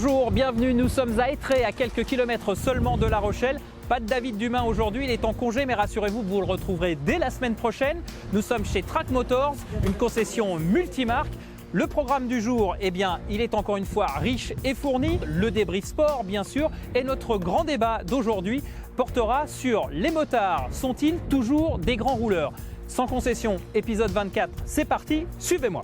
Bonjour, bienvenue, nous sommes à Étré, à quelques kilomètres seulement de La Rochelle. Pas de David Dumain aujourd'hui, il est en congé, mais rassurez-vous, vous le retrouverez dès la semaine prochaine. Nous sommes chez Track Motors, une concession multimarque. Le programme du jour, eh bien, il est encore une fois riche et fourni. Le débrief sport, bien sûr, et notre grand débat d'aujourd'hui portera sur les motards. Sont-ils toujours des grands rouleurs? Sans concession, épisode 24, c'est parti, suivez-moi.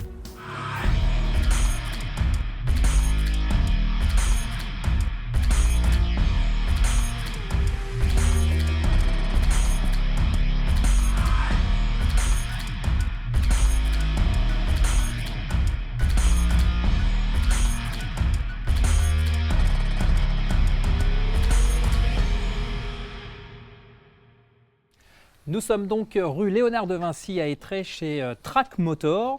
Nous sommes donc rue Léonard de Vinci à Étré chez Track Motors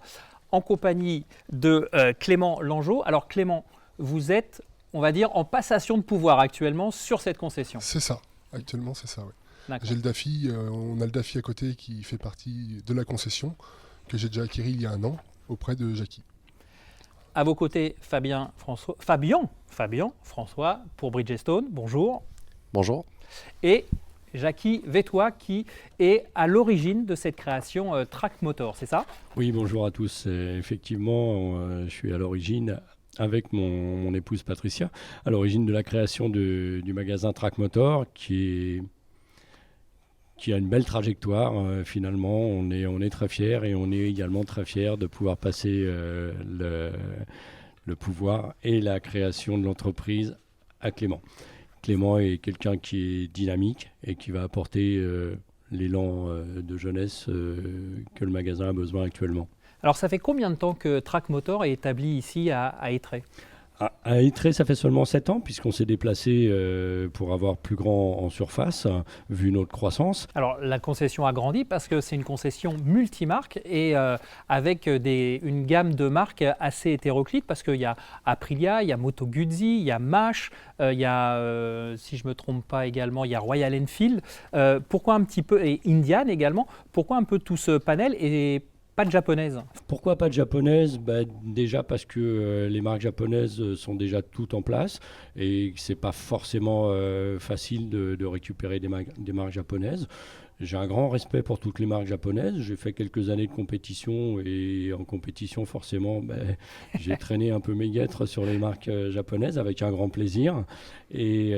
en compagnie de Clément Langeau. Alors Clément, vous êtes, on va dire, en passation de pouvoir actuellement sur cette concession. C'est ça, actuellement c'est ça, oui. J'ai le DAFI, on a le DAFI à côté qui fait partie de la concession que j'ai déjà acquis il y a un an auprès de Jackie. À vos côtés, Fabien François pour Bridgestone, bonjour. Bonjour. Et Jackie Vétois qui est à l'origine de cette création Track Motors, c'est ça? Oui, bonjour à tous. Effectivement, je suis à l'origine, avec mon épouse Patricia, à l'origine de la création du magasin Track Motors qui a une belle trajectoire. Finalement, on est très fiers et on est également très fiers de pouvoir passer le pouvoir et la création de l'entreprise à Clément. Clément est quelqu'un qui est dynamique et qui va apporter l'élan de jeunesse que le magasin a besoin actuellement. Alors ça fait combien de temps que Track Motors est établi ici à Étré? À Étré, ça fait seulement 7 ans, puisqu'on s'est déplacé pour avoir plus grand en surface, vu notre croissance. Alors, la concession a grandi parce que c'est une concession multimarque et avec une gamme de marques assez hétéroclite, parce qu'il y a Aprilia, il y a Moto Guzzi, il y a Mash, il y a, si je ne me trompe pas également, il y a Royal Enfield. Pourquoi un petit peu, et Indian également, pourquoi un peu tout ce panel et pas de japonaise? Pourquoi pas de japonaise? Déjà parce que les marques japonaises sont déjà toutes en place et que ce n'est pas forcément facile de récupérer des marques japonaises. J'ai un grand respect pour toutes les marques japonaises. J'ai fait quelques années de compétition et en compétition, forcément, j'ai traîné un peu mes guêtres sur les marques japonaises avec un grand plaisir. Et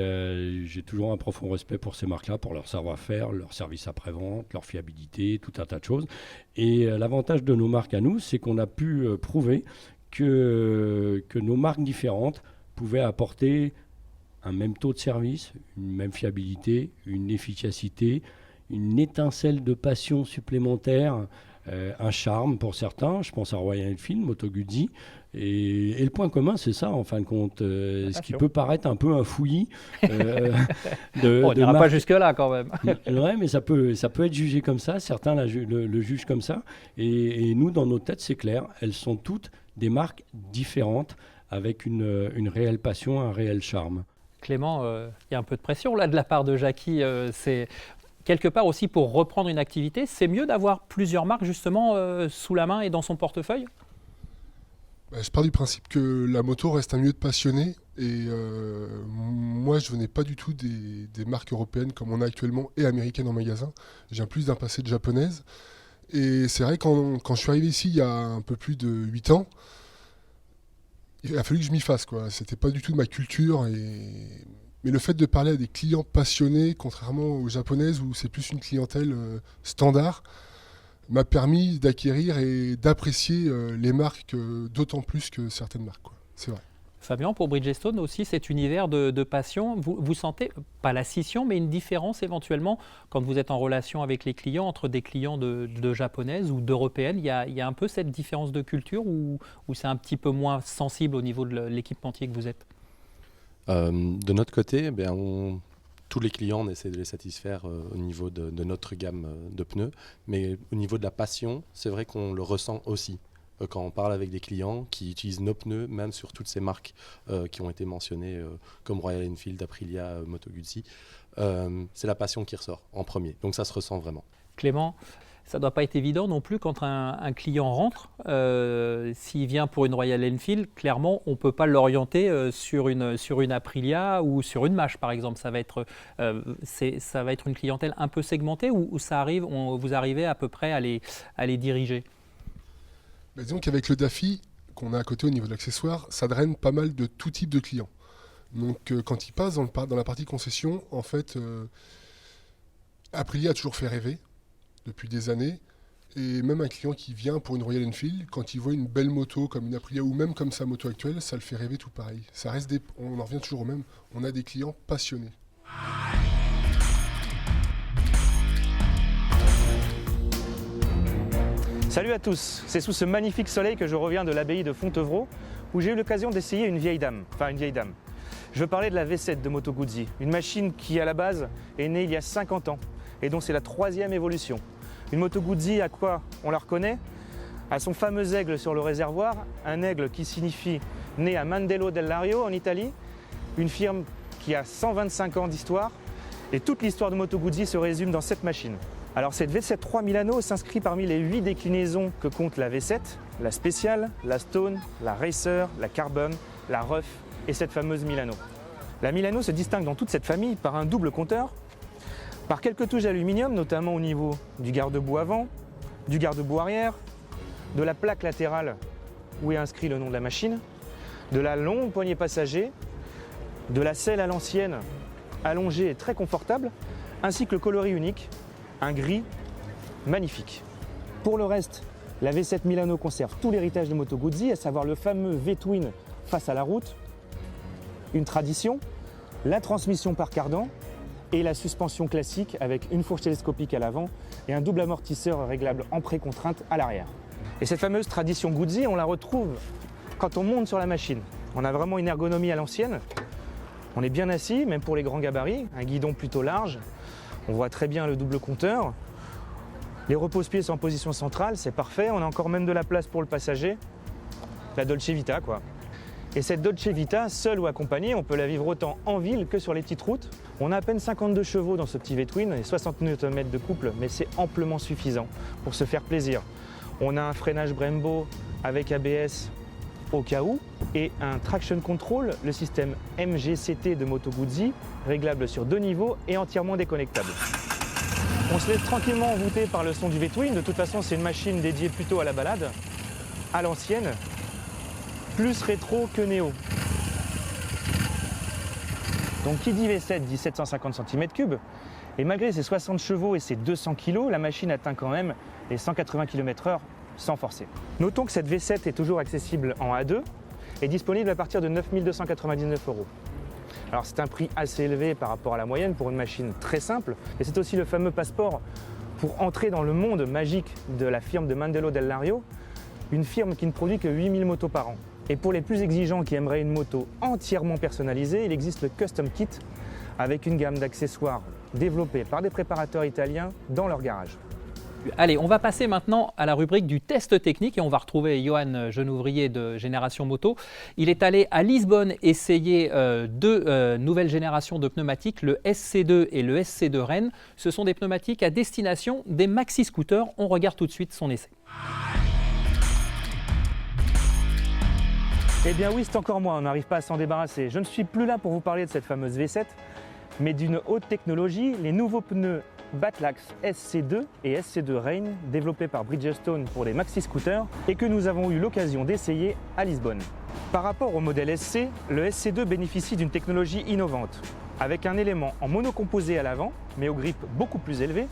j'ai toujours un profond respect pour ces marques-là, pour leur savoir-faire, leur service après-vente, leur fiabilité, tout un tas de choses. Et l'avantage de nos marques à nous, c'est qu'on a pu prouver que nos marques différentes pouvaient apporter un même taux de service, une même fiabilité, une efficacité, une étincelle de passion supplémentaire, un charme pour certains. Je pense à Royal Enfield, Moto Guzzi. Et le point commun, c'est ça, en fin de compte. Ce qui peut paraître un peu un fouillis. On n'ira pas jusque-là, quand même. Oui, mais ça peut être jugé comme ça. Certains le jugent comme ça. Et nous, dans nos têtes, c'est clair. Elles sont toutes des marques différentes, avec une réelle passion, un réel charme. Clément, il y a un peu de pression là de la part de Jackie. C'est quelque part aussi pour reprendre une activité, c'est mieux d'avoir plusieurs marques justement sous la main et dans son portefeuille? Je pars du principe que la moto reste un milieu de passionnés et moi je venais pas du tout des marques européennes comme on a actuellement et américaines en magasin. Je viens plus d'un passé de japonaise et c'est vrai quand je suis arrivé ici il y a un peu plus de 8 ans, il a fallu que je m'y fasse, quoi. C'était pas du tout de ma culture mais le fait de parler à des clients passionnés, contrairement aux japonaises où c'est plus une clientèle standard, m'a permis d'acquérir et d'apprécier les marques d'autant plus que certaines marques, quoi. C'est vrai. Fabien, pour Bridgestone aussi, cet univers de passion, vous sentez, pas la scission, mais une différence éventuellement quand vous êtes en relation avec les clients, entre des clients de japonaises ou d'européennes, il y a un peu cette différence de culture ou c'est un petit peu moins sensible au niveau de l'équipementier que vous êtes? De notre côté, tous les clients, on essaie de les satisfaire au niveau de notre gamme de pneus. Mais au niveau de la passion, c'est vrai qu'on le ressent aussi. Quand on parle avec des clients qui utilisent nos pneus, même sur toutes ces marques qui ont été mentionnées, comme Royal Enfield, Aprilia, Moto Guzzi, c'est la passion qui ressort en premier. Donc ça se ressent vraiment. Clément, Ça ne doit pas être évident non plus quand un client rentre. S'il vient pour une Royal Enfield, clairement, on ne peut pas l'orienter sur une Aprilia ou sur une Mach, par exemple. Ça va être une clientèle un peu segmentée ou vous arrivez à peu près à les diriger? Disons qu'avec le Daffy qu'on a à côté au niveau de l'accessoire, ça draine pas mal de tout type de clients. Donc quand ils passent dans la partie concession, en fait, Aprilia a toujours fait rêver depuis des années. Et même un client qui vient pour une Royal Enfield, quand il voit une belle moto comme une Aprilia ou même comme sa moto actuelle, ça le fait rêver tout pareil. On en revient toujours au même, on a des clients passionnés. Salut à tous, c'est sous ce magnifique soleil que je reviens de l'abbaye de Fontevraud où j'ai eu l'occasion d'essayer une vieille dame. Je veux parler de la V7 de Moto Guzzi, une machine qui à la base est née il y a 50 ans et dont c'est la 3e évolution. Une Moto Guzzi à quoi on la reconnaît? À son fameux aigle sur le réservoir, un aigle qui signifie né à Mandello del Lario en Italie, une firme qui a 125 ans d'histoire et toute l'histoire de Moto Guzzi se résume dans cette machine. Alors cette V7 3 Milano s'inscrit parmi les 8 déclinaisons que compte la V7, la Special, la Stone, la Racer, la Carbon, la Rough et cette fameuse Milano. La Milano se distingue dans toute cette famille par un double compteur, par quelques touches d'aluminium, notamment au niveau du garde-boue avant, du garde-boue arrière, de la plaque latérale où est inscrit le nom de la machine, de la longue poignée passager, de la selle à l'ancienne allongée et très confortable, ainsi que le coloris unique, un gris magnifique. Pour le reste, la V7 Milano conserve tout l'héritage de Moto Guzzi, à savoir le fameux V-twin face à la route, une tradition, la transmission par cardan et la suspension classique avec une fourche télescopique à l'avant et un double amortisseur réglable en précontrainte à l'arrière. Et cette fameuse tradition Guzzi, on la retrouve quand on monte sur la machine. On a vraiment une ergonomie à l'ancienne. On est bien assis, même pour les grands gabarits, un guidon plutôt large. On voit très bien le double compteur. Les repose-pieds sont en position centrale, c'est parfait. On a encore même de la place pour le passager. La Dolce Vita, quoi. Et cette Dolce Vita, seule ou accompagnée, on peut la vivre autant en ville que sur les petites routes. On a à peine 52 chevaux dans ce petit V-twin et 60 Nm de couple, mais c'est amplement suffisant pour se faire plaisir. On a un freinage Brembo avec ABS au cas où et un traction control, le système MGCT de Moto Guzzi, réglable sur 2 niveaux et entièrement déconnectable. On se laisse tranquillement envoûter par le son du V-twin. De toute façon, c'est une machine dédiée plutôt à la balade, à l'ancienne, plus rétro que néo. Donc qui dit V7 dit 750 cm3 et malgré ses 60 chevaux et ses 200 kg, la machine atteint quand même les 180 km/h sans forcer. Notons que cette V7 est toujours accessible en A2 et disponible à partir de 9 299 €. Alors c'est un prix assez élevé par rapport à la moyenne pour une machine très simple et c'est aussi le fameux passeport pour entrer dans le monde magique de la firme de Mandello del Lario, une firme qui ne produit que 8000 motos par an. Et pour les plus exigeants qui aimeraient une moto entièrement personnalisée, il existe le Custom Kit avec une gamme d'accessoires développés par des préparateurs italiens dans leur garage. Allez, on va passer maintenant à la rubrique du test technique et on va retrouver Johan Genouvrier de Génération Moto. Il est allé à Lisbonne essayer 2 nouvelles générations de pneumatiques, le SC2 et le SC2 Rennes. Ce sont des pneumatiques à destination des maxi-scooters. On regarde tout de suite son essai. Eh bien oui, c'est encore moi, on n'arrive pas à s'en débarrasser. Je ne suis plus là pour vous parler de cette fameuse V7, mais d'une haute technologie, les nouveaux pneus Batlax SC2 et SC2 Rain, développés par Bridgestone pour les maxi-scooters et que nous avons eu l'occasion d'essayer à Lisbonne. Par rapport au modèle SC, le SC2 bénéficie d'une technologie innovante, avec un élément en monocomposé à l'avant, mais au grip beaucoup plus élevé,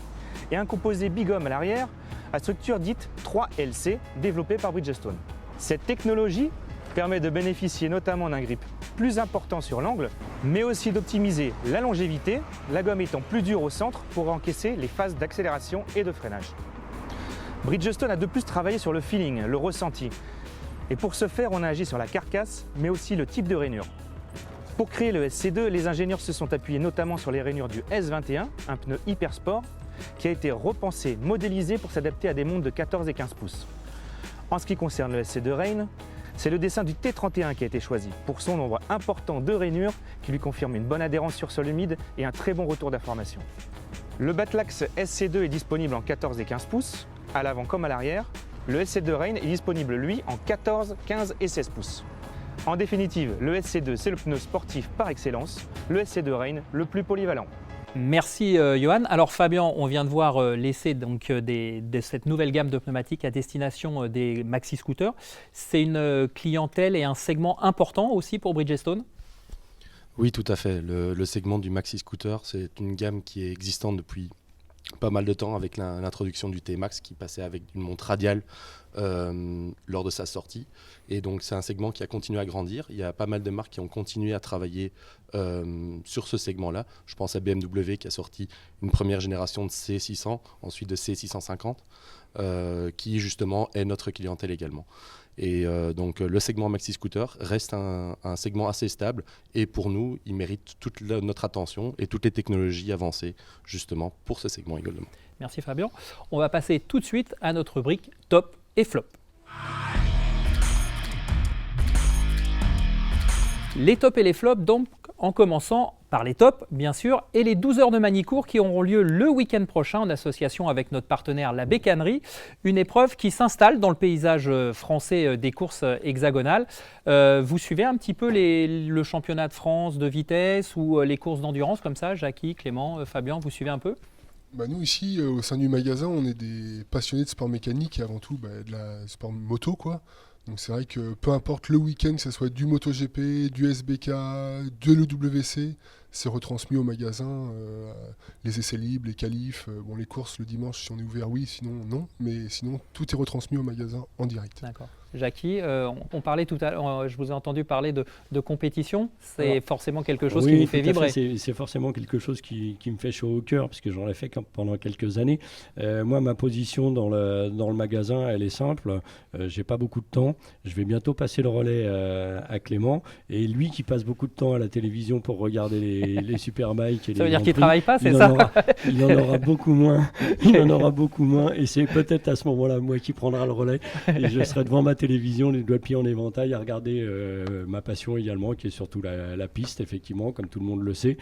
et un composé bigum à l'arrière, à structure dite 3LC, développé par Bridgestone. Cette technologie permet de bénéficier notamment d'un grip plus important sur l'angle, mais aussi d'optimiser la longévité, la gomme étant plus dure au centre pour encaisser les phases d'accélération et de freinage. Bridgestone a de plus travaillé sur le feeling, le ressenti. Et pour ce faire, on a agi sur la carcasse, mais aussi le type de rainure. Pour créer le SC2, les ingénieurs se sont appuyés notamment sur les rainures du S21, un pneu hyper sport, qui a été repensé, modélisé pour s'adapter à des montes de 14 et 15 pouces. En ce qui concerne le SC2 Rain, C'est le dessin du T31 qui a été choisi, pour son nombre important de rainures qui lui confirme une bonne adhérence sur sol humide et un très bon retour d'information. Le Battlax SC2 est disponible en 14 et 15 pouces, à l'avant comme à l'arrière. Le SC2 Rain est disponible lui en 14, 15 et 16 pouces. En définitive, le SC2 c'est le pneu sportif par excellence, le SC2 Rain le plus polyvalent. Merci Johan. Alors Fabien, on vient de voir l'essai donc, de cette nouvelle gamme de pneumatiques à destination des maxi scooters. C'est une clientèle et un segment important aussi pour Bridgestone? Oui, tout à fait. Le segment du maxi scooter, c'est une gamme qui est existante depuis pas mal de temps avec l'introduction du T-Max qui passait avec une montre radiale lors de sa sortie. Et donc c'est un segment qui a continué à grandir. Il y a pas mal de marques qui ont continué à travailler sur ce segment-là. Je pense à BMW qui a sorti une première génération de C600, ensuite de C650, qui justement est notre clientèle également. Et donc le segment maxi scooter reste un segment assez stable et pour nous, il mérite toute notre attention et toutes les technologies avancées justement pour ce segment également. Merci Fabien. On va passer tout de suite à notre rubrique top et flop. Les tops et les flops, donc en commençant par les tops, bien sûr, et les 12 heures de Manicourt qui auront lieu le week-end prochain en association avec notre partenaire La Bécannerie, une épreuve qui s'installe dans le paysage français des courses hexagonales. Vous suivez un petit peu le championnat de France de vitesse ou les courses d'endurance comme ça, Jackie, Clément, Fabien, vous suivez un peu? Nous ici, au sein du magasin, on est des passionnés de sport mécanique et avant tout de la sport moto, quoi. Donc c'est vrai que peu importe le week-end, que ce soit du MotoGP, du SBK, de l'EWC, c'est retransmis au magasin, les essais libres, les qualifs, les courses le dimanche si on est ouvert, oui, sinon non, mais sinon tout est retransmis au magasin en direct. D'accord. Jackie, on parlait tout à l'heure, je vous ai entendu parler de compétition, c'est forcément quelque chose qui vous fait vibrer. C'est forcément quelque chose qui me fait chaud au cœur, parce que j'en ai fait pendant quelques années. Moi, ma position dans le magasin, elle est simple, j'ai pas beaucoup de temps, je vais bientôt passer le relais à Clément, et lui qui passe beaucoup de temps à la télévision pour regarder les Superbikes. Ça veut dire qu'il ne travaille pas, c'est ça? Il en aura beaucoup moins, et c'est peut-être à ce moment-là, moi qui prendra le relais, et je serai devant ma télévision, les doigts de pied en éventail, à regarder ma passion également, qui est surtout la piste, effectivement, comme tout le monde le sait.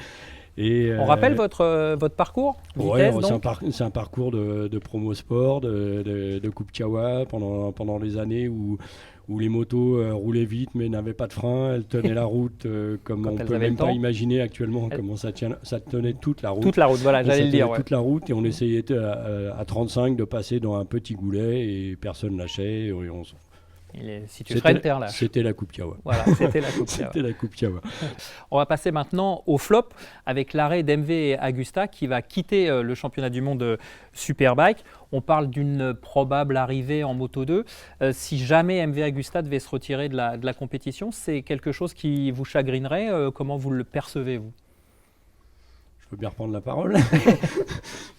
Et, on rappelle votre parcours vitesse, c'est un parcours de promo sport, de Coupe Kawa pendant les années où les motos roulaient vite mais n'avaient pas de frein, elles tenaient la route comme on ne peut même pas imaginer actuellement comment ça tenait toute la route. Toute la route, voilà, j'allais le dire. Toute la route, et on essayait à 35 de passer dans un petit goulet et personne lâchait. Et si tu freines, t'es relâche. C'était la Coupe Kawa. Voilà, c'était la Coupe Kawa. C'était la Coupe Kawa. On va passer maintenant au flop avec l'arrêt d'MV Agusta qui va quitter le championnat du monde Superbike. On parle d'une probable arrivée en Moto 2. Si jamais MV Agusta devait se retirer de la compétition, c'est quelque chose qui vous chagrinerait. Comment vous le percevez, vous ? Je peux bien reprendre la parole.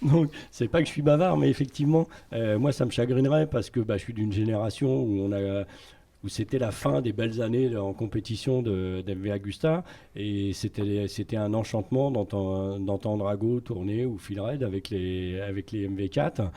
Donc, c'est pas que je suis bavard, mais effectivement, moi, ça me chagrinerait parce que je suis d'une génération où c'était la fin des belles années en compétition d'MV Agusta, et c'était un enchantement d'entendre Arago tourner ou Phil Red avec les MV4.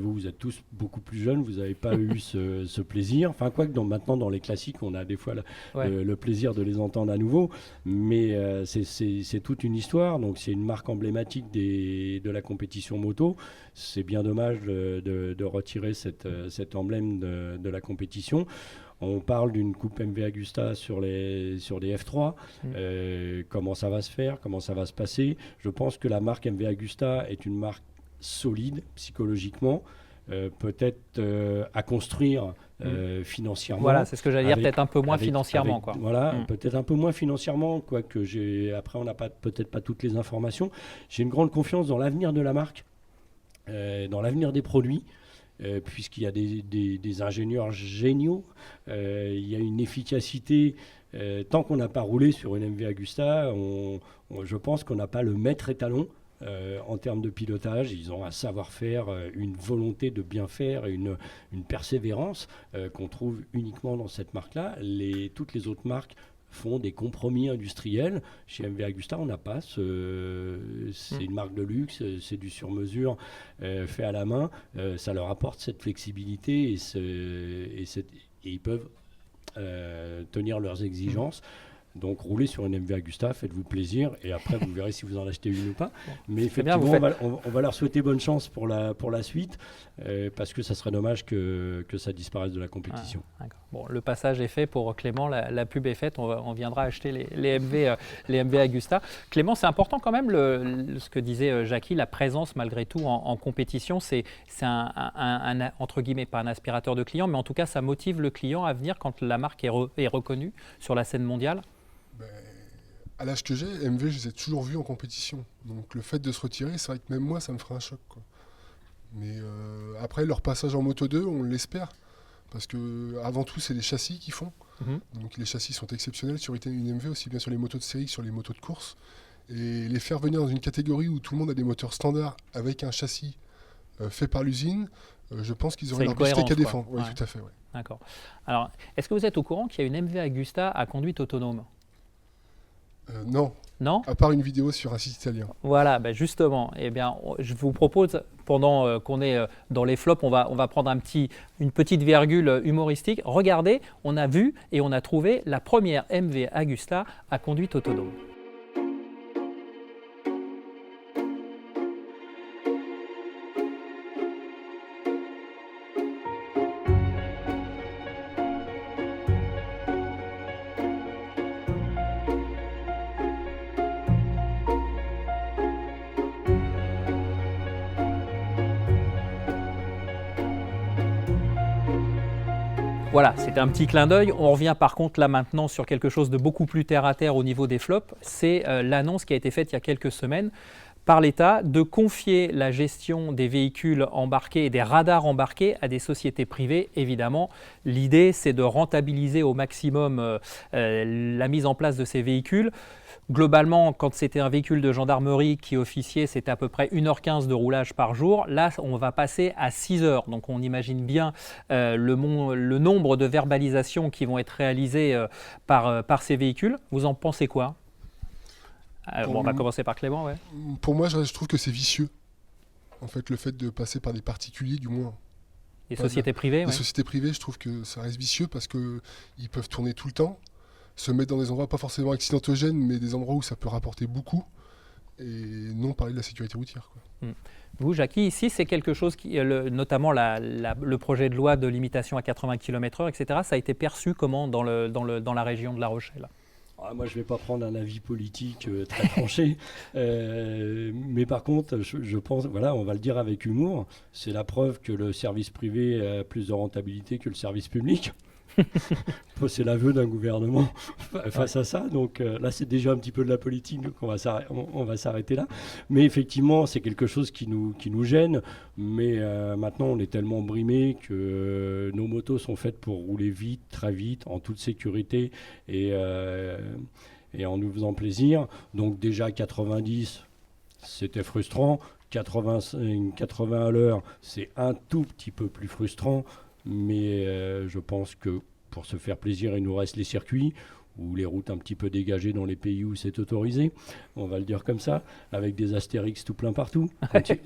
Vous êtes tous beaucoup plus jeunes, vous n'avez pas eu ce plaisir. Enfin, quoique maintenant dans les classiques, on a des fois le plaisir de les entendre à nouveau, mais c'est toute une histoire. Donc c'est une marque emblématique de la compétition moto. C'est bien dommage de retirer cet emblème de la compétition. On parle d'une coupe MV Agusta sur des F3. Comment ça va se faire? Comment ça va se passer? Je pense que la marque MV Agusta est une marque solide psychologiquement, peut-être à construire financièrement. Voilà, c'est ce que j'allais dire, peut-être un peu moins financièrement. Peut-être un peu moins financièrement, quoique après on n'a peut-être pas toutes les informations. J'ai une grande confiance dans l'avenir de la marque, dans l'avenir des produits. Puisqu'il y a des ingénieurs géniaux, il y a une efficacité. Tant qu'on n'a pas roulé sur une MV Agusta, je pense qu'on n'a pas le maître étalon en termes de pilotage. Ils ont un savoir-faire, une volonté de bien faire et une persévérance qu'on trouve uniquement dans cette marque-là. Toutes les autres marques font des compromis industriels. Chez MV Agusta, on n'a pas c'est une marque de luxe, c'est du sur-mesure fait à la main. Ça leur apporte cette flexibilité et ils peuvent tenir leurs exigences. Donc roulez sur une MV Agusta, faites-vous plaisir et après vous verrez si vous en achetez une ou pas. Mais effectivement, on va leur souhaiter bonne chance pour la suite parce que ça serait dommage que ça disparaisse de la compétition. Bon, le passage est fait pour Clément, la pub est faite, on viendra acheter les MV Agusta. Clément, c'est important quand même ce que disait Jackie, la présence malgré tout en compétition, c'est un entre guillemets pas un aspirateur de clients, mais en tout cas ça motive le client à venir quand la marque est reconnue sur la scène mondiale. À l'âge que j'ai, MV, je les ai toujours vus en compétition. Donc le fait de se retirer, c'est vrai que même moi, ça me ferait un choc, quoi. Mais après, leur passage en Moto 2, on l'espère. Parce que avant tout, c'est les châssis qu'ils font. Donc les châssis sont exceptionnels sur une MV, aussi bien sur les motos de série que sur les motos de course. Et les faire venir dans une catégorie où tout le monde a des moteurs standards avec un châssis fait par l'usine, je pense qu'ils auraient leur bistec à défendre. Oui, tout à fait. Ouais. D'accord. Alors, est-ce que vous êtes au courant qu'il y a une MV Agusta à conduite autonome ? Non. Non ? À part une vidéo sur un site italien. Voilà, justement, eh bien, je vous propose, pendant qu'on est dans les flops, on va prendre une petite virgule humoristique. Regardez, on a vu et on a trouvé la première MV Agusta à conduite autonome. Voilà, c'était un petit clin d'œil. On revient par contre là maintenant sur quelque chose de beaucoup plus terre à terre au niveau des flops. C'est l'annonce qui a été faite il y a quelques semaines par l'État de confier la gestion des véhicules embarqués et des radars embarqués à des sociétés privées. Évidemment, l'idée c'est de rentabiliser au maximum la mise en place de ces véhicules. Globalement, quand c'était un véhicule de gendarmerie qui officiait, c'était à peu près 1h15 de roulage par jour. Là, on va passer à 6 heures. Donc, on imagine bien le nombre de verbalisations qui vont être réalisées par ces véhicules. Vous en pensez quoi ? On va commencer par Clément. Ouais. Pour moi, je trouve que c'est vicieux. En fait, le fait de passer par des particuliers, du moins. Les sociétés privées. Les sociétés privées, je trouve que ça reste vicieux parce qu'ils peuvent tourner tout le temps. Se mettre dans des endroits pas forcément accidentogènes, mais des endroits où ça peut rapporter beaucoup, et non parler de la sécurité routière, quoi. Vous, Jackie, ici, c'est quelque chose qui, notamment le projet de loi de limitation à 80 km/h, etc., ça a été perçu comment dans la région de La Rochelle ? Moi, je ne vais pas prendre un avis politique très tranché, mais par contre, je pense, voilà, on va le dire avec humour, c'est la preuve que le service privé a plus de rentabilité que le service public. C'est l'aveu d'un gouvernement face à ça. Donc là, c'est déjà un petit peu de la politique, donc on va s'arrêter là. Mais effectivement, c'est quelque chose qui nous gêne. Mais maintenant, on est tellement brimés que nos motos sont faites pour rouler vite, très vite, en toute sécurité et en nous faisant plaisir. Donc déjà 90, c'était frustrant. 80 à l'heure, c'est un tout petit peu plus frustrant. Mais je pense que pour se faire plaisir, il nous reste les circuits ou les routes un petit peu dégagées dans les pays où c'est autorisé, on va le dire comme ça, avec des astérix tout plein partout.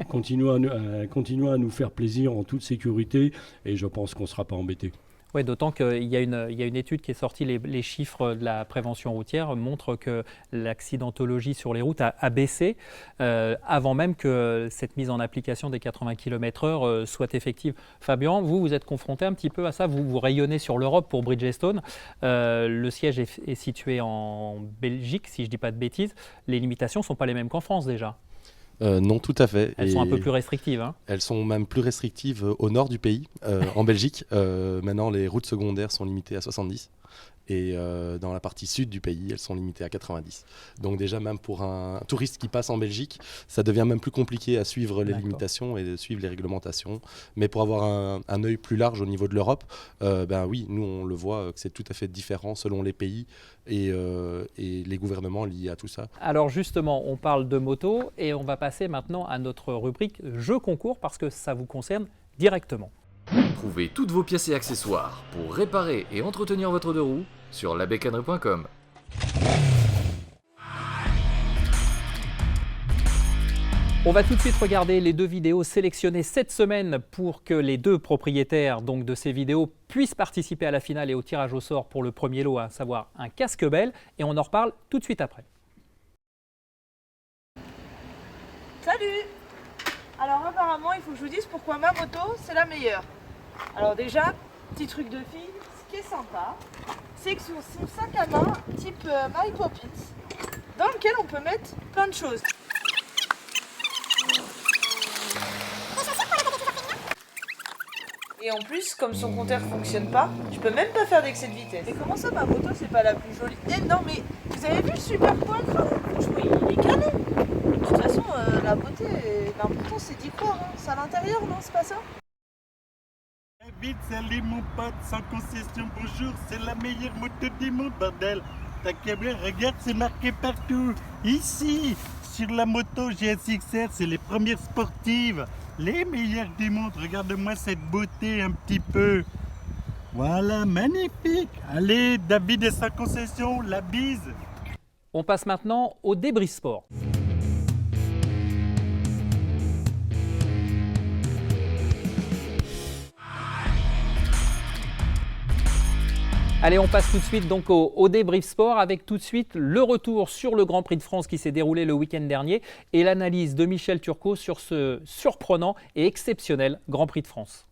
Continuons à nous faire plaisir en toute sécurité et je pense qu'on ne sera pas embêtés. Oui, d'autant qu'il y a une étude qui est sortie, les chiffres de la prévention routière montrent que l'accidentologie sur les routes a baissé avant même que cette mise en application des 80 km/h soit effective. Fabien, vous êtes confronté un petit peu à ça, vous rayonnez sur l'Europe pour Bridgestone. Le siège est situé en Belgique, si je ne dis pas de bêtises. Les limitations ne sont pas les mêmes qu'en France déjà. Non, tout à fait. Elles sont un peu plus restrictives. Hein. Elles sont même plus restrictives au nord du pays, en Belgique. Maintenant, les routes secondaires sont limitées à 70. Et dans la partie sud du pays, elles sont limitées à 90. Donc déjà, même pour un touriste qui passe en Belgique, ça devient même plus compliqué à suivre les limitations et de suivre les réglementations. Mais pour avoir un œil plus large au niveau de l'Europe, oui, nous on le voit que c'est tout à fait différent selon les pays et les gouvernements liés à tout ça. Alors justement, on parle de moto et on va passer maintenant à notre rubrique Jeux concours parce que ça vous concerne directement. Trouvez toutes vos pièces et accessoires pour réparer et entretenir votre deux roues sur labécannerie.com. On va tout de suite regarder les 2 vidéos sélectionnées cette semaine pour que les 2 propriétaires donc, de ces vidéos puissent participer à la finale et au tirage au sort pour le premier lot, à savoir un casque Bell. Et on en reparle tout de suite après. Salut! Alors apparemment, il faut que je vous dise pourquoi ma moto, c'est la meilleure. Alors déjà, petit truc de fille, ce qui est sympa, c'est que sur son sac à main, type My Poppins, dans lequel on peut mettre plein de choses. Et en plus, comme son compteur fonctionne pas, je peux même pas faire d'excès de vitesse. Et comment ça, ma moto, c'est pas la plus jolie? Eh non, mais vous avez vu le super poids là? Franchement, il est canon. De toute façon, la beauté, l'important c'est d'y croire. Hein. C'est à l'intérieur, non? C'est pas ça? Vite, salut mon pote, sans concession, bonjour, c'est la meilleure moto du monde, bordel. T'as qu'à bien, regarde, c'est marqué partout. Ici, sur la moto GSX-R, c'est les premières sportives. Les meilleures du monde, regarde-moi cette beauté un petit peu. Voilà, magnifique. Allez, David et sa concession, la bise. On passe maintenant au débris sport. Allez, on passe tout de suite donc au débrief sport avec tout de suite le retour sur le Grand Prix de France qui s'est déroulé le week-end dernier et l'analyse de Michel Turcot sur ce surprenant et exceptionnel Grand Prix de France.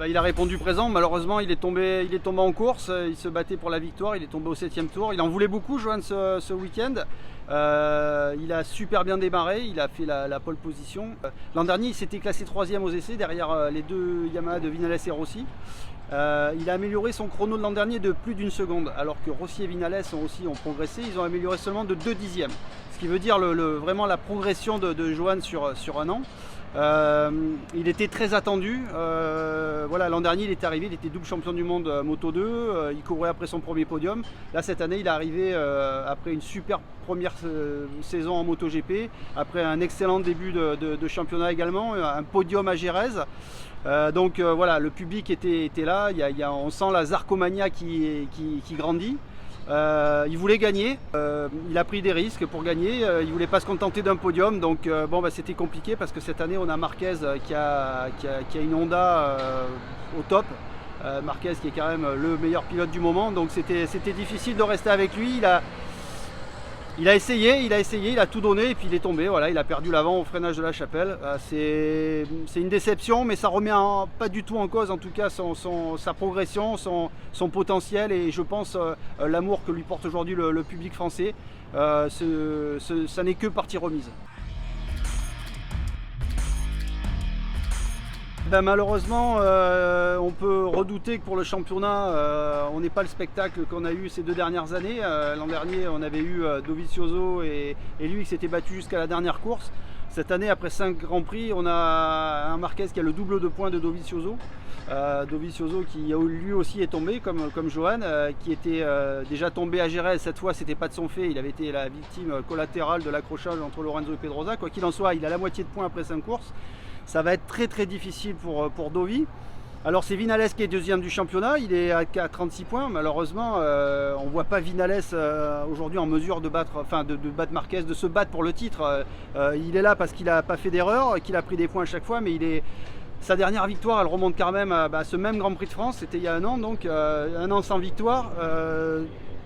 Il a répondu présent, malheureusement il est tombé en course, il se battait pour la victoire, il est tombé au 7e tour. Il en voulait beaucoup, Johan, ce week-end. Il a super bien démarré, il a fait la pole position. L'an dernier il s'était classé 3e aux essais derrière les 2 Yamaha de Vinales et Rossi. Il a amélioré son chrono de l'an dernier de plus d'1 seconde, alors que Rossi et Vinales ont progressé, ils ont amélioré seulement de 2 dixièmes. Ce qui veut dire vraiment la progression de Johan sur un an. Il était très attendu. Voilà, l'an dernier il est arrivé, il était double champion du monde Moto 2, il courait après son premier podium. Là cette année il est arrivé après une super première saison en MotoGP, après un excellent début de championnat également, un podium à Jerez. Donc voilà, le public était là, on sent la Zarcomania qui grandit. Il voulait gagner, il a pris des risques pour gagner, il voulait pas se contenter d'un podium, donc c'était compliqué parce que cette année on a Marquez qui a une Honda au top, Marquez qui est quand même le meilleur pilote du moment, donc c'était difficile de rester avec lui. Il a essayé, il a tout donné et puis il est tombé, voilà, il a perdu l'avant au freinage de la Chapelle. C'est une déception, mais ça remet pas du tout en cause en tout cas sa progression, son potentiel et je pense l'amour que lui porte aujourd'hui le public français. Ça n'est que partie remise. Malheureusement, on peut redouter que pour le championnat, on n'ait pas le spectacle qu'on a eu ces 2 dernières années. L'an dernier, on avait eu Dovizioso et lui qui s'était battu jusqu'à la dernière course. Cette année, après 5 Grands Prix, on a un Marquez qui a le double de points de Dovizioso. Dovizioso qui lui aussi est tombé comme Johan, qui était déjà tombé à Jerez. Cette fois, c'était pas de son fait, il avait été la victime collatérale de l'accrochage entre Lorenzo et Pedrosa. Quoi qu'il en soit, il a la moitié de points après 5 courses. Ça va être très difficile pour Dovi. Alors c'est Vinales qui est 2e du championnat, il est à 36 points. Malheureusement, on ne voit pas Vinales aujourd'hui en mesure de battre Marquez, de se battre pour le titre. Il est là parce qu'il n'a pas fait d'erreur, qu'il a pris des points à chaque fois, mais sa dernière victoire, elle remonte quand même à ce même Grand Prix de France, c'était il y a 1 an, donc 1 an sans victoire.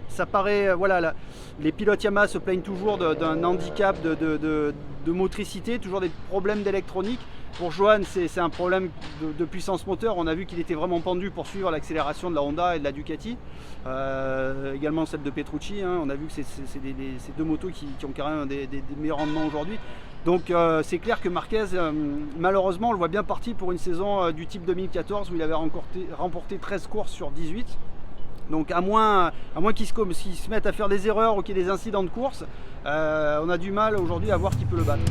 Ça paraît, voilà, les pilotes Yamaha se plaignent toujours d'un handicap de motricité, toujours des problèmes d'électronique. Pour Johan, c'est un problème de puissance moteur. On a vu qu'il était vraiment pendu pour suivre l'accélération de la Honda et de la Ducati. Également celle de Petrucci. Hein. On a vu que c'est 2 motos qui ont quand même des meilleurs rendements aujourd'hui. Donc c'est clair que Marquez, malheureusement, on le voit bien parti pour une saison du type 2014 où il avait remporté 13 courses sur 18. Donc à moins qu'il se mette à faire des erreurs ou qu'il y ait des incidents de course, on a du mal aujourd'hui à voir qui peut le battre.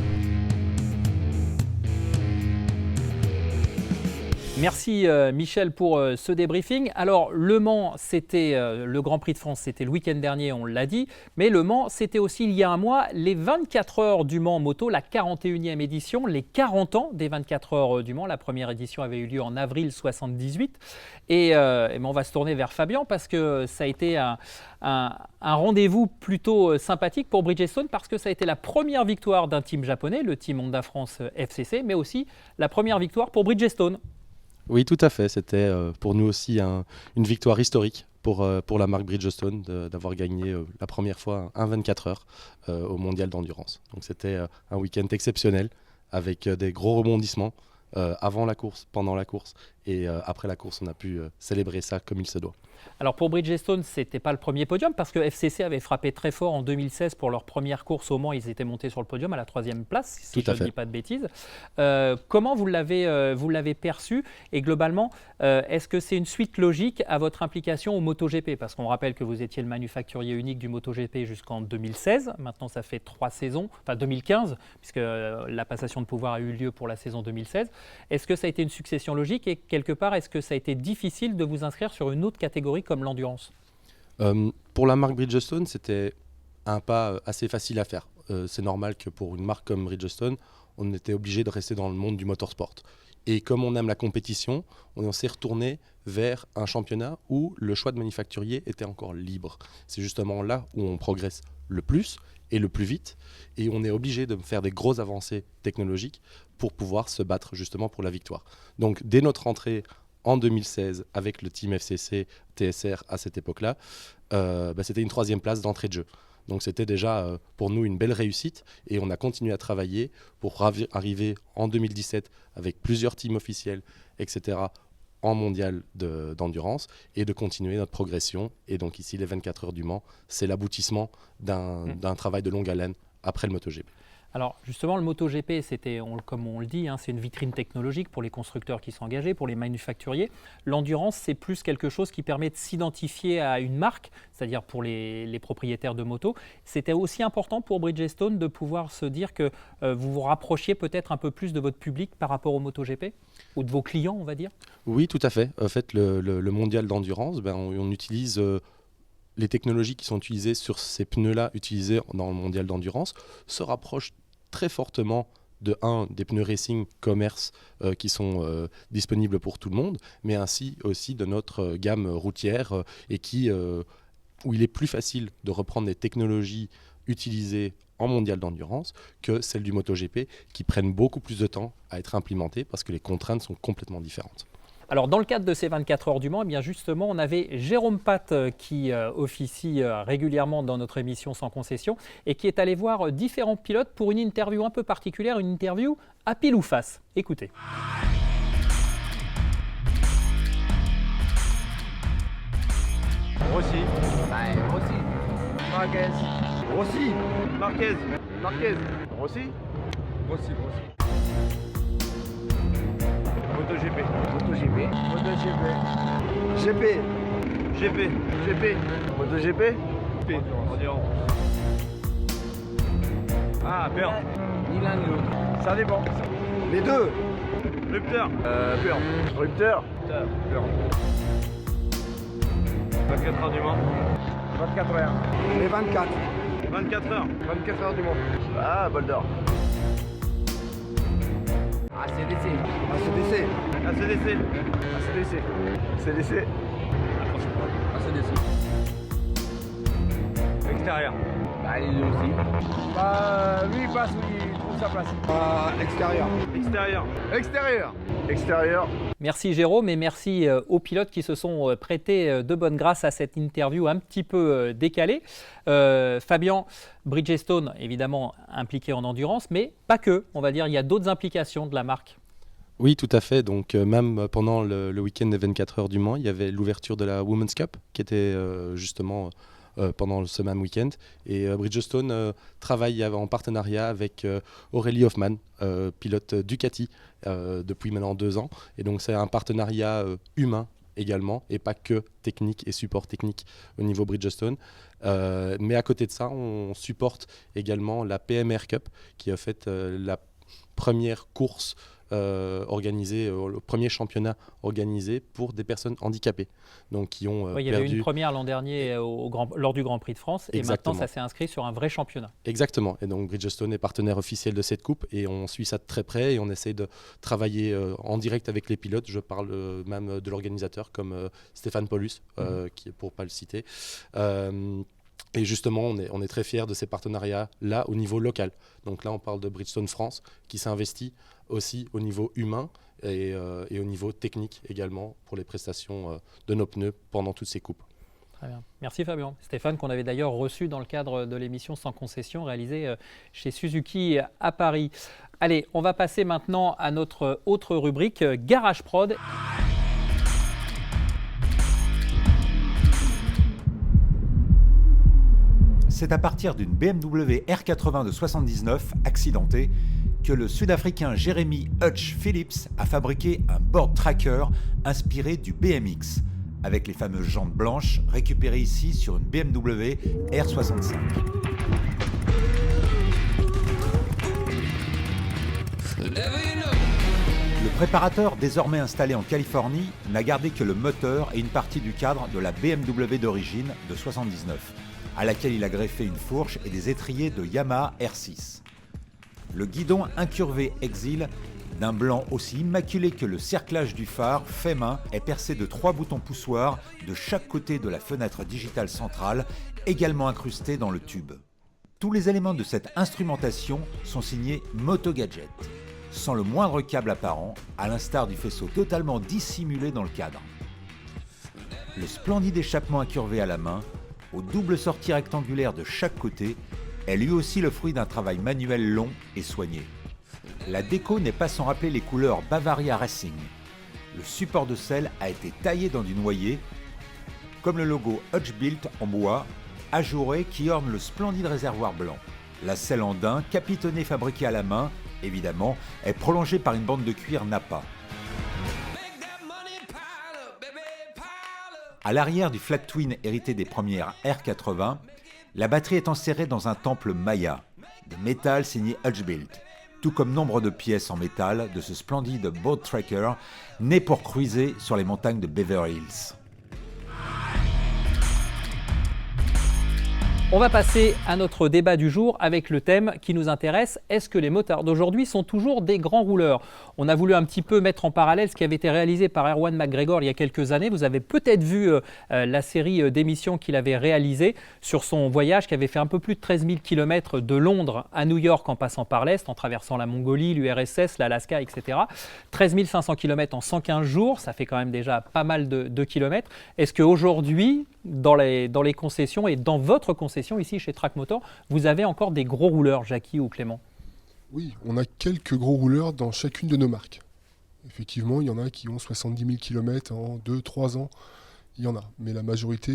Merci Michel pour ce débriefing. Alors Le Mans, c'était le Grand Prix de France, c'était le week-end dernier, on l'a dit. Mais Le Mans, c'était aussi il y a un mois les 24 heures du Mans moto, la 41e édition, les 40 ans des 24 heures du Mans. La première édition avait eu lieu en avril 78. Et on va se tourner vers Fabien parce que ça a été un rendez-vous plutôt sympathique pour Bridgestone parce que ça a été la première victoire d'un team japonais, le team Honda France FCC, mais aussi la première victoire pour Bridgestone. Oui, tout à fait. C'était pour nous aussi une victoire historique pour la marque Bridgestone d'avoir gagné la première fois un 24 heures au Mondial d'endurance. Donc c'était un week-end exceptionnel avec des gros rebondissements avant la course, pendant la course et après la course. On a pu célébrer ça comme il se doit. Alors pour Bridgestone, ce n'était pas le premier podium parce que FCC avait frappé très fort en 2016 pour leur première course au Mans. Ils étaient montés sur le podium à la 3e place, si je ne dis pas de bêtises. Comment vous l'avez perçu et globalement, est-ce que c'est une suite logique à votre implication au MotoGP? Parce qu'on rappelle que vous étiez le manufacturier unique du MotoGP jusqu'en 2016. Maintenant, ça fait 3 saisons, enfin 2015, puisque la passation de pouvoir a eu lieu pour la saison 2016. Est-ce que ça a été une succession logique et quelque part, est-ce que ça a été difficile de vous inscrire sur une autre catégorie comme l'endurance? Pour la marque Bridgestone, c'était un pas assez facile à faire. C'est normal que pour une marque comme Bridgestone, on était obligé de rester dans le monde du motorsport. Et comme on aime la compétition, on s'est retourné vers un championnat où le choix de manufacturier était encore libre. C'est justement là où on progresse le plus et le plus vite. Et on est obligé de faire des grosses avancées technologiques pour pouvoir se battre justement pour la victoire. Donc dès notre entrée en 2016 avec le team FCC TSR à cette époque-là, c'était une 3e place d'entrée de jeu. Donc c'était déjà pour nous une belle réussite et on a continué à travailler pour arriver en 2017 avec plusieurs teams officiels, etc., en mondial d'endurance et de continuer notre progression. Et donc ici, les 24 heures du Mans, c'est l'aboutissement d'un travail de longue haleine après le MotoGP. Alors justement, le MotoGP, comme on le dit, c'est une vitrine technologique pour les constructeurs qui sont engagés, pour les manufacturiers. L'endurance, c'est plus quelque chose qui permet de s'identifier à une marque, c'est-à-dire pour les propriétaires de motos. C'était aussi important pour Bridgestone de pouvoir se dire que vous vous rapprochiez peut-être un peu plus de votre public par rapport au MotoGP ou de vos clients, on va dire? Oui, tout à fait. En fait, le mondial d'endurance, on utilise... les technologies qui sont utilisées sur ces pneus-là, utilisés dans le mondial d'endurance, se rapprochent très fortement des pneus racing commerce qui sont disponibles pour tout le monde, mais ainsi aussi de notre gamme routière et où il est plus facile de reprendre des technologies utilisées en mondial d'endurance que celles du MotoGP qui prennent beaucoup plus de temps à être implémentées parce que les contraintes sont complètement différentes. Alors dans le cadre de ces 24 heures du Mans, eh bien justement, on avait Jérôme Pat qui officie régulièrement dans notre émission Sans concession et qui est allé voir différents pilotes pour une interview un peu particulière, une interview à pile ou face. Écoutez. Rossi. Rossi. Marquez. Rossi. Marquez. Marquez. Rossi. Rossi. MotoGP. MotoGP. MotoGP. GP. GP. GP. MotoGP. GP. Ah, peur. Ni l'un ni l'autre. Ça dépend. Les deux. Rupteur. Peur. Rupteur. Peur. 24 heures du Mans. 24 heures. Les 24. 24 heures. 24 heures du Mans. Ah, bol d'or. ACDC. ACDC. ACDC. ACDC. ACDC. ACDC. Extérieur. Bah, il est aussi. Bah, lui, il passe où il trouve sa place. Extérieur. Extérieur. Extérieur. Extérieur. Merci Jérôme et merci aux pilotes qui se sont prêtés de bonne grâce à cette interview un petit peu décalée. Fabien, Bridgestone, évidemment impliqué en endurance, mais pas que. On va dire il y a d'autres implications de la marque. Oui, tout à fait. Donc, même pendant le week-end des 24 heures du Mans, il y avait l'ouverture de la Women's Cup qui était justement pendant ce même week-end. Et Bridgestone travaille en partenariat avec Aurélie Hoffmann, pilote Ducati, depuis maintenant 2 ans. Et donc, c'est un partenariat humain également, et pas que technique et support technique au niveau Bridgestone. Mais à côté de ça, on supporte également la PMR Cup, qui est en fait la première course organisé, le premier championnat organisé pour des personnes handicapées. Donc, qui ont il y avait une première l'an dernier lors du Grand Prix de France et Exactement. maintenant ça s'est inscrit sur un vrai championnat. Exactement. Et donc Bridgestone est partenaire officiel de cette coupe et on suit ça de très près et on essaie de travailler en direct avec les pilotes. Je parle même de l'organisateur comme Stéphane Paulus, qui pour pas le citer. Et justement, on est très fiers de ces partenariats-là au niveau local. Donc là, on parle de Bridgestone France qui s'investit aussi au niveau humain et au niveau technique également pour les prestations de nos pneus pendant toutes ces coupes. Très bien. Merci Fabien. Stéphane, qu'on avait d'ailleurs reçu dans le cadre de l'émission Sans concession réalisée chez Suzuki à Paris. Allez, on va passer maintenant à notre autre rubrique, Garage Prod. C'est à partir d'une BMW R80 de 79 accidentée que le Sud-Africain Jeremy Hutch Phillips a fabriqué un board tracker inspiré du BMX, avec les fameuses jantes blanches récupérées ici sur une BMW R65. Le préparateur, désormais installé en Californie, n'a gardé que le moteur et une partie du cadre de la BMW d'origine de 79, à laquelle il a greffé une fourche et des étriers de Yamaha R6. Le guidon incurvé Exil, d'un blanc aussi immaculé que le cerclage du phare fait main, est percé de 3 boutons poussoirs de chaque côté de la fenêtre digitale centrale, également incrustée dans le tube. Tous les éléments de cette instrumentation sont signés Moto Gadget, sans le moindre câble apparent, à l'instar du faisceau totalement dissimulé dans le cadre. Le splendide échappement incurvé à la main, aux doubles sorties rectangulaires de chaque côté, est lui aussi le fruit d'un travail manuel long et soigné. La déco n'est pas sans rappeler les couleurs Bavaria Racing. Le support de selle a été taillé dans du noyer, comme le logo Hutch-Built en bois, ajouré qui orne le splendide réservoir blanc. La selle en daim, capitonnée fabriquée à la main, évidemment, est prolongée par une bande de cuir Nappa. À l'arrière du flat twin hérité des premières R80, la batterie est enserrée dans un temple Maya, de métal signé Hutch-Built, tout comme nombre de pièces en métal de ce splendide boat tracker né pour cruiser sur les montagnes de Beverly Hills. On va passer à notre débat du jour avec le thème qui nous intéresse. Est-ce que les motards d'aujourd'hui sont toujours des grands rouleurs ? On a voulu un petit peu mettre en parallèle ce qui avait été réalisé par Erwan McGregor il y a quelques années. Vous avez peut-être vu la série d'émissions qu'il avait réalisée sur son voyage qui avait fait un peu plus de 13 000 km de Londres à New York en passant par l'Est, en traversant la Mongolie, l'URSS, l'Alaska, etc. 13 500 km en 115 jours, ça fait quand même déjà pas mal de kilomètres. Est-ce qu'aujourd'hui, dans les concessions et dans votre concession ici chez Track Motor, vous avez encore des gros rouleurs, Jackie ou Clément ? Oui, on a quelques gros rouleurs dans chacune de nos marques. Effectivement, il y en a qui ont 70 000 km en 2-3 ans. Il y en a, mais la majorité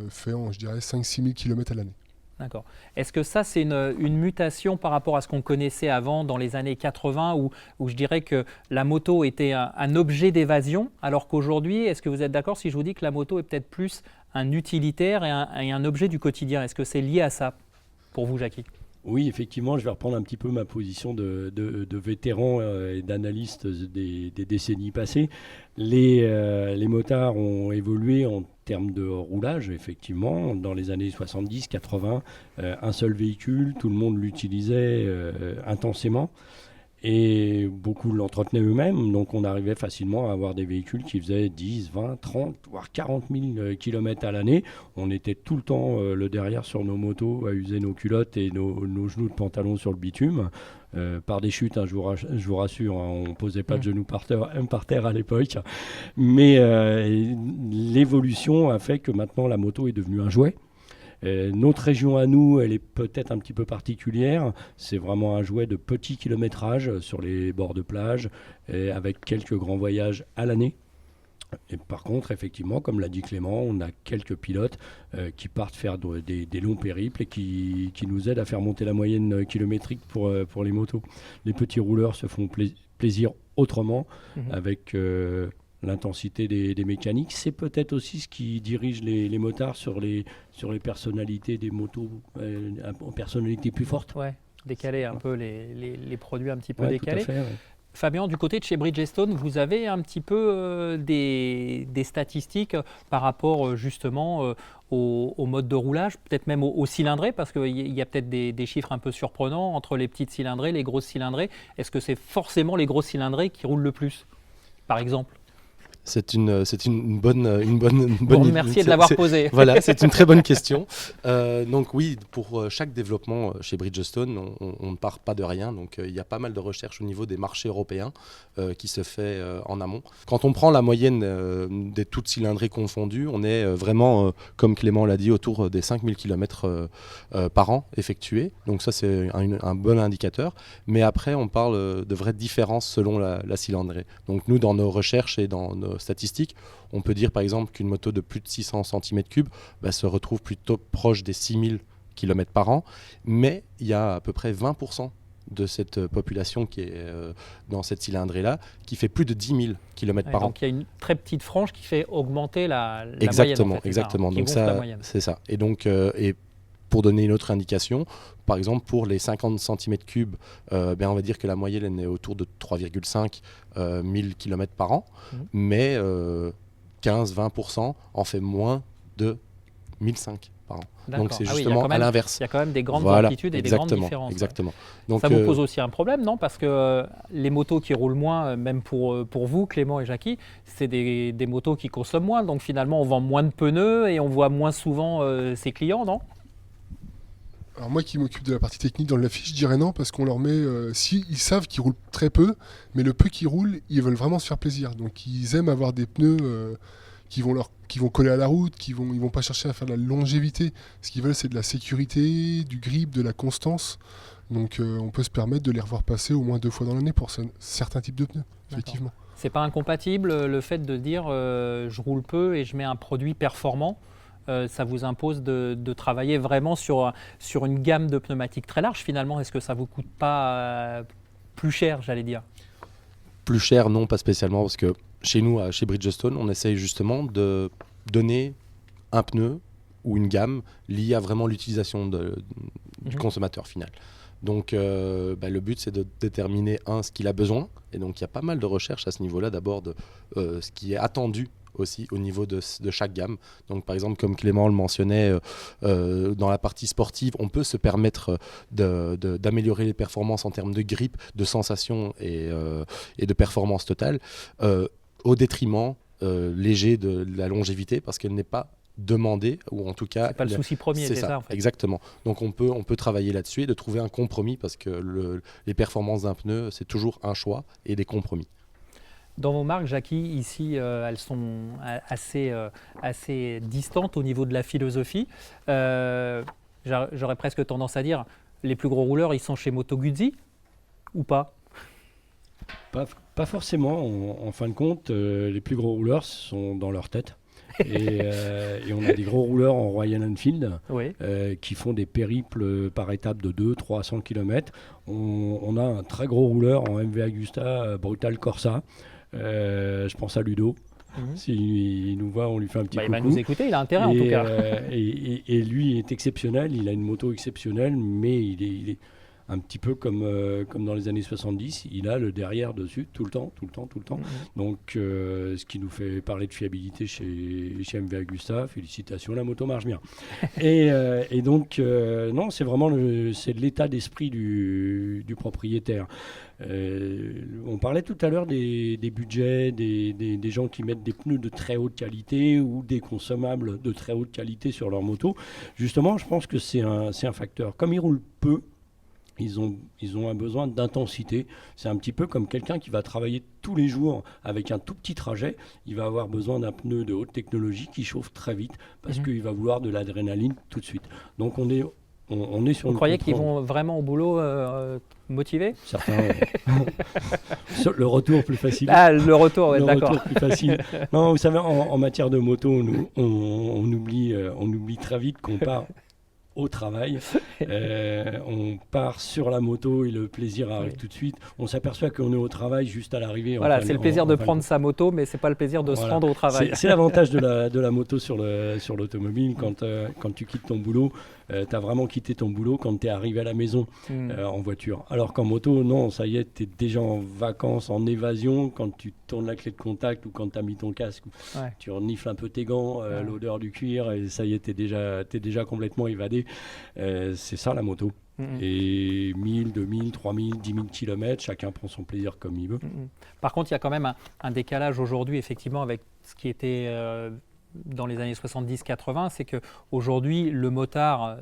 fait, je dirais, 5-6 000 km à l'année. D'accord. Est-ce que ça, c'est une mutation par rapport à ce qu'on connaissait avant dans les années 80 où je dirais que la moto était un objet d'évasion, alors qu'aujourd'hui, est-ce que vous êtes d'accord si je vous dis que la moto est peut-être plus un utilitaire et un objet du quotidien ? Est-ce que c'est lié à ça pour vous, Jackie ? Oui, effectivement, je vais reprendre un petit peu ma position de vétéran et d'analyste des décennies passées. Les motards ont évolué en termes de roulage, effectivement. Dans les années 70, 80, un seul véhicule, tout le monde l'utilisait intensément. Et beaucoup l'entretenaient eux-mêmes, donc on arrivait facilement à avoir des véhicules qui faisaient 10, 20, 30, voire 40 000 km à l'année. On était tout le temps le derrière sur nos motos à user nos culottes et nos genoux de pantalon sur le bitume. Par des chutes, je vous rassure, on ne posait pas de genoux par terre à l'époque. Mais l'évolution a fait que maintenant la moto est devenue un jouet. Notre région à nous, elle est peut-être un petit peu particulière. C'est vraiment un jouet de petit kilométrage sur les bords de plage, avec quelques grands voyages à l'année. Et par contre, effectivement, comme l'a dit Clément, on a quelques pilotes qui partent faire des longs périples et qui nous aident à faire monter la moyenne kilométrique pour les motos. Les petits rouleurs se font plaisir autrement avec l'intensité des mécaniques. C'est peut-être aussi ce qui dirige les motards sur les personnalités des motos en personnalité plus forte. Ouais, décaler un peu les produits un petit peu ouais, décalés. Tout à fait, ouais. Fabien, du côté de chez Bridgestone, vous avez un petit peu des statistiques par rapport justement au mode de roulage, peut-être même au cylindré, parce qu'il y a peut-être des chiffres un peu surprenants entre les petites cylindrées, les grosses cylindrées. Est-ce que c'est forcément les grosses cylindrées qui roulent le plus, par exemple ? C'est une bonne Bon, merci de l'avoir posé. Voilà, c'est une très bonne question. Donc oui, pour chaque développement chez Bridgestone, on ne part pas de rien. Donc il y a pas mal de recherches au niveau des marchés européens qui se fait en amont. Quand on prend la moyenne des toutes cylindrées confondues, on est vraiment, comme Clément l'a dit, autour des 5000 km par an effectués. Donc ça, c'est un bon indicateur. Mais après, on parle de vraies différences selon la cylindrée. Donc nous, dans nos recherches et dans nos statistiques, on peut dire par exemple qu'une moto de plus de 600 cm3 se retrouve plutôt proche des 6000 km par an, mais il y a à peu près 20% de cette population qui est dans cette cylindrée-là, qui fait plus de 10 000 km par an. Donc il y a une très petite frange qui fait augmenter la exactement, moyenne. En fait, exactement. Ça, donc ça, c'est ça. Et donc, pour donner une autre indication, par exemple pour les 50 cm3, on va dire que la moyenne est autour de 3,5 000 km par an, mais 15-20% en fait moins de 1005 par an. D'accord. Donc c'est justement à l'inverse. Il y a quand même des grandes amplitudes et des grandes différences. Exactement. Donc, ça vous pose aussi un problème, non ? Parce que les motos qui roulent moins, même pour vous, Clément et Jackie, c'est des motos qui consomment moins. Donc finalement, on vend moins de pneus et on voit moins souvent ses clients, non ? Alors moi qui m'occupe de la partie technique dans l'affiche, je dirais non, parce qu'on leur met, ils savent qu'ils roulent très peu, mais le peu qu'ils roulent, ils veulent vraiment se faire plaisir. Donc ils aiment avoir des pneus qui vont coller à la route, ils vont pas chercher à faire de la longévité. Ce qu'ils veulent, c'est de la sécurité, du grip, de la constance. Donc on peut se permettre de les revoir passer au moins 2 fois dans l'année pour certains types de pneus, effectivement. C'est pas incompatible le fait de dire je roule peu et je mets un produit performant. Ça vous impose de travailler vraiment sur une gamme de pneumatiques très large finalement. Est-ce que ça ne vous coûte pas plus cher, j'allais dire ? Plus cher, non, pas spécialement, parce que chez nous, chez Bridgestone, on essaye justement de donner un pneu ou une gamme liée à vraiment l'utilisation du consommateur final. Donc le but, c'est de déterminer ce qu'il a besoin. Et donc il y a pas mal de recherches à ce niveau-là, d'abord de ce qui est attendu aussi au niveau de chaque gamme. Donc par exemple, comme Clément le mentionnait, dans la partie sportive, on peut se permettre d'améliorer les performances en termes de grip, de sensation et de performance totale, au détriment léger de la longévité, parce qu'elle n'est pas demandée, ou en tout cas... C'est pas le souci premier, c'est ça en fait. Exactement. Donc on peut travailler là-dessus et de trouver un compromis, parce que les performances d'un pneu, c'est toujours un choix et des compromis. Dans vos marques, Jackie, ici, elles sont assez distantes au niveau de la philosophie. J'aurais presque tendance à dire, les plus gros rouleurs, ils sont chez Moto Guzzi ou pas ? Pas forcément. En fin de compte, les plus gros rouleurs sont dans leur tête. Et on a des gros rouleurs en Royal Enfield qui font des périples par étapes de 200-300 km. On a un très gros rouleur en MV Agusta Brutal Corsa. Je pense à Ludo. S'il nous voit, on lui fait un petit coucou. Il va nous écouter, il a intérêt en tout cas. Et lui est exceptionnel, il a une moto exceptionnelle, mais il est un petit peu comme dans les années 70, il a le derrière dessus tout le temps. Donc ce qui nous fait parler de fiabilité chez MV Agusta, félicitations, la moto marche bien. et donc non, c'est vraiment c'est de l'état d'esprit du propriétaire. On parlait tout à l'heure des budgets, des gens qui mettent des pneus de très haute qualité ou des consommables de très haute qualité sur leur moto. Justement, je pense que c'est un facteur. Comme ils roulent peu, ils ont un besoin d'intensité. C'est un petit peu comme quelqu'un qui va travailler tous les jours avec un tout petit trajet. Il va avoir besoin d'un pneu de haute technologie qui chauffe très vite parce qu'il va vouloir de l'adrénaline tout de suite. Donc on est sur. Vous croyez qu'ils vont vraiment au boulot motivés ? Certains. Le retour plus facile. Ah, le retour, ouais, d'accord. Le retour plus facile. Non, vous savez, en matière de moto, on oublie très vite qu'on part au travail. On part sur la moto et le plaisir arrive tout de suite. On s'aperçoit qu'on est au travail juste à l'arrivée. Voilà, c'est le plaisir de prendre sa moto, mais c'est pas le plaisir de se rendre au travail. C'est l'avantage de la moto sur l'automobile. Quand tu quittes ton boulot, tu as vraiment quitté ton boulot quand tu es arrivé à la maison en voiture. Alors qu'en moto, non, ça y est, tu es déjà en vacances, en évasion. Quand tu tournes la clé de contact ou quand tu as mis ton casque, tu renifles un peu tes gants, l'odeur du cuir, et ça y est, tu es déjà complètement évadé. C'est ça la moto. Et 1000, 2000, 3000, 10 000 km, chacun prend son plaisir comme il veut. Par contre, il y a quand même un décalage aujourd'hui, effectivement, avec ce qui était dans les années 70-80, c'est qu'aujourd'hui, le motard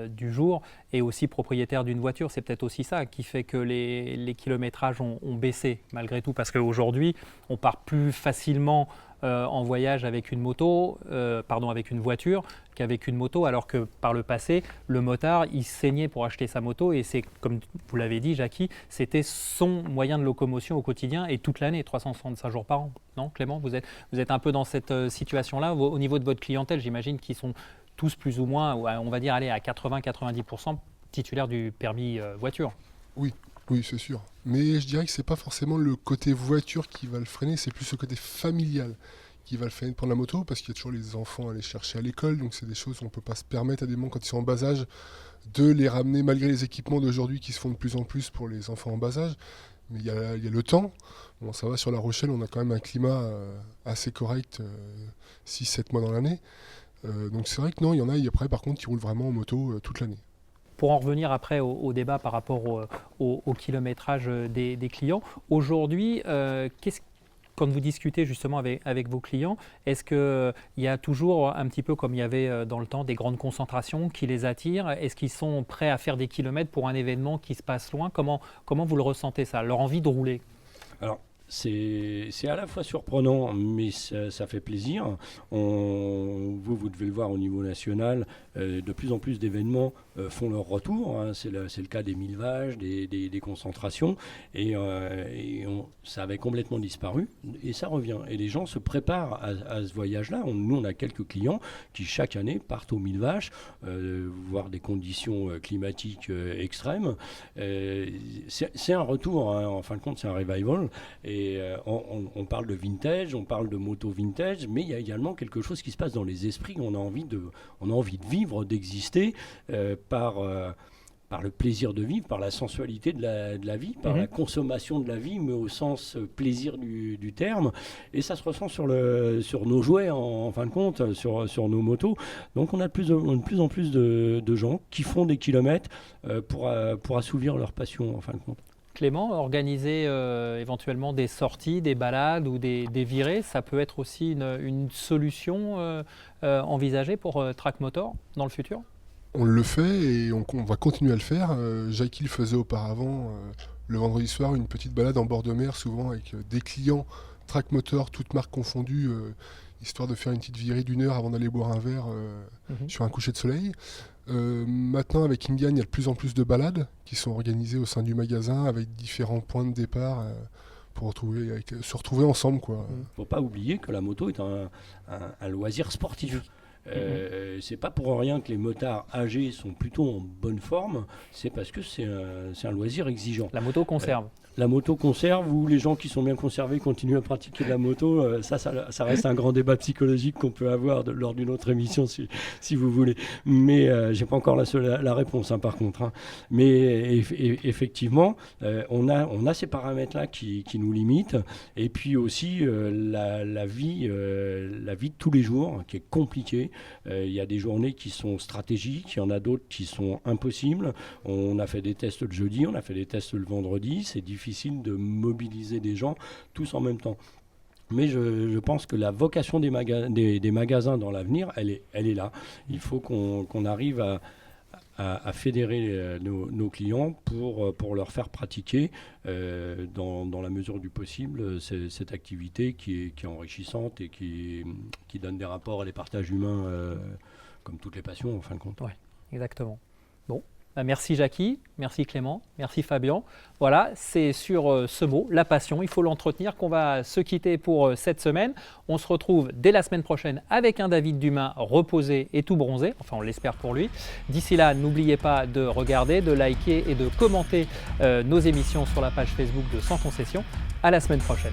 du jour est aussi propriétaire d'une voiture. C'est peut-être aussi ça qui fait que les kilométrages ont baissé, malgré tout, parce qu'aujourd'hui, on part plus facilement en voyage avec une voiture qu'avec une moto, alors que par le passé, le motard, il saignait pour acheter sa moto, et c'est, comme vous l'avez dit, Jackie, c'était son moyen de locomotion au quotidien et toute l'année, 365 jours par an. Non, Clément, vous êtes un peu dans cette situation-là. Au niveau de votre clientèle, j'imagine qu'ils sont tous plus ou moins, on va dire, à 80-90% titulaires du permis voiture. Oui, c'est sûr. Mais je dirais que c'est pas forcément le côté voiture qui va le freiner, c'est plus le côté familial qui va le freiner de prendre la moto, parce qu'il y a toujours les enfants à aller chercher à l'école, donc c'est des choses qu'on ne peut pas se permettre à des moments quand ils sont en bas âge de les ramener, malgré les équipements d'aujourd'hui qui se font de plus en plus pour les enfants en bas âge. Mais il y a le temps. Bon, ça va, sur La Rochelle, on a quand même un climat assez correct 6-7 mois dans l'année. Donc c'est vrai que non, il y en a après par contre qui roulent vraiment en moto toute l'année. Pour en revenir après au débat par rapport au kilométrage des clients, aujourd'hui, quand vous discutez justement avec vos clients, est-ce qu'il y a toujours un petit peu comme il y avait dans le temps des grandes concentrations qui les attirent? Est-ce qu'ils sont prêts à faire des kilomètres pour un événement qui se passe loin? Comment vous le ressentez ça, leur envie de rouler? Alors, c'est à la fois surprenant, mais ça fait plaisir. Vous devez le voir au niveau national, de plus en plus d'événements font leur retour. Hein. C'est le cas des 1000 vaches, des concentrations, et ça avait complètement disparu, et ça revient. Et les gens se préparent à ce voyage-là. Nous, on a quelques clients qui, chaque année, partent aux 1000 vaches, voir des conditions climatiques extrêmes. C'est un retour, hein. En fin de compte, c'est un revival. Et on parle de vintage, on parle de moto vintage, mais il y a également quelque chose qui se passe dans les esprits. On a envie de vivre, d'exister par le plaisir de vivre, par la sensualité de la vie, par la consommation de la vie, mais au sens plaisir du terme. Et ça se ressent sur nos jouets, en fin de compte, sur nos motos. Donc on a de plus en plus de gens qui font des kilomètres pour assouvir leur passion, en fin de compte. Clément, organiser éventuellement des sorties, des balades ou des virées, ça peut être aussi une solution envisagée pour Track Motor dans le futur? On le fait et on va continuer à le faire. Jackie le faisait auparavant, le vendredi soir, une petite balade en bord de mer, souvent avec des clients Track Motor, toutes marques confondues, histoire de faire une petite virée d'1 heure avant d'aller boire un verre sur un coucher de soleil. Maintenant, avec Ingan, il y a de plus en plus de balades qui sont organisées au sein du magasin avec différents points de départ pour se retrouver ensemble, quoi. Il ne faut pas oublier que la moto est un loisir sportif. C'est pas pour rien que les motards âgés sont plutôt en bonne forme, c'est parce que c'est un loisir exigeant. La moto conserve. La moto conserve, ou les gens qui sont bien conservés continuent à pratiquer de la moto, ça reste un grand débat psychologique qu'on peut avoir lors d'une autre émission si vous voulez. Mais j'ai pas encore la réponse, hein, par contre. Hein. Mais effectivement, on a ces paramètres-là qui nous limitent, et puis aussi la vie de tous les jours qui est compliquée. Il y a des journées qui sont stratégiques, il y en a d'autres qui sont impossibles. On a fait des tests le jeudi, on a fait des tests le vendredi, c'est difficile de mobiliser des gens tous en même temps. Mais je pense que la vocation des magasins dans l'avenir, elle est là. Il faut qu'on arrive à fédérer nos clients pour leur faire pratiquer dans la mesure du possible cette activité qui est enrichissante et qui donne des rapports et des partages humains comme toutes les passions en fin de compte. Oui, exactement. Bon. Merci Jackie, merci Clément, merci Fabien. Voilà, c'est sur ce mot, la passion, il faut l'entretenir, qu'on va se quitter pour cette semaine. On se retrouve dès la semaine prochaine avec un David Dumain reposé et tout bronzé, enfin on l'espère pour lui. D'ici là, n'oubliez pas de regarder, de liker et de commenter nos émissions sur la page Facebook de Sans Concession. À la semaine prochaine.